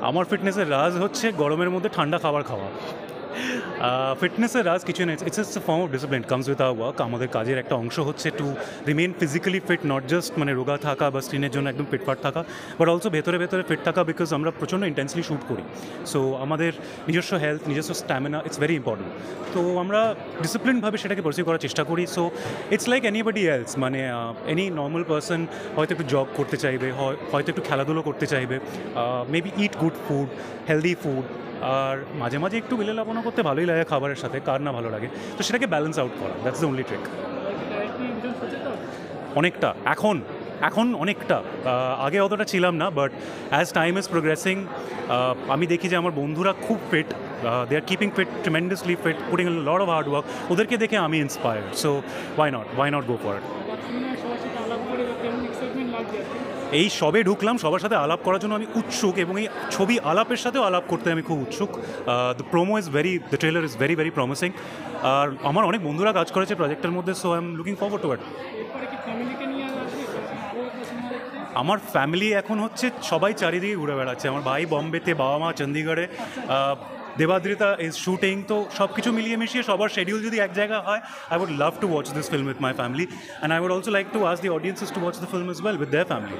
আমার ফিটনেসের রাজ হচ্ছে গরমের মধ্যে ঠান্ডা খাবার খাওয়া। ফিটনেসের রাজ কিছু নেই, it's just form of discipline, comes with our work. আমাদের কাজের একটা অংশ হচ্ছে to remain physically fit, not just মানে রোগা থাকা বা স্ক্রিনের জন্য একদম ফিটফাট থাকা, বাট অলসো ভেতরে ভেতরে ফিট থাকা, বিকজ আমরা প্রচণ্ড ইন্টেন্সলি শ্যুট করি। সো আমাদের নিজস্ব হেলথ, নিজস্ব স্ট্যামিনা, ইটস ভেরি ইম্পর্টেন্ট। তো আমরা ডিসিপ্লিনভাবে সেটাকে পারসিউ করার চেষ্টা করি। So it's like anybody else, মানে এনি নর্মাল পার্সন হয়তো একটু জগ করতে চাইবে, হয়তো একটু খেলাধুলো করতে চাইবে, maybe it good food, healthy food, আর মাঝে মাঝে একটু বিলেলাপনা করতে ভালোই লাগে খাবারের সাথে, কার না ভালো লাগে। তো সেটাকে ব্যালেন্স আউট করা, দ্যাটস দ্য অনলি ট্রিক। অনেকটা এখন এখন অনেকটা, আগে অতটা ছিলাম না, but as time is progressing আমি দেখি যে আমার বন্ধুরা খুব fit, they are keeping fit, tremendously fit, putting lot of hard work. ওদেরকে দেখে আমি inspired. So why not go for it. এই সবে ঢুকলাম, সবার সাথে আলাপ করার জন্য আমি উৎসুক, এবং এই ছবি আলাপের সাথেও আলাপ করতে আমি খুব উৎসুক। The trailer is very very promising. আর আমার অনেক বন্ধুরা কাজ করেছে প্রজেক্টের মধ্যে, so I am looking forward to it. আমার ফ্যামিলি এখন হচ্ছে সবাই চারিদিকে ঘুরে বেড়াচ্ছে। আমার ভাই বম্বেতে, বাবা মা চণ্ডীগড়ে, দেবাদ্রিতা ইজ শুটিং। তো সব কিছু মিলিয়ে মিশিয়ে সবার শিডিউল যদি এক জায়গা হয়, I would love to watch this film with my family, and I would also like to ask the audiences to watch the film as well with their family.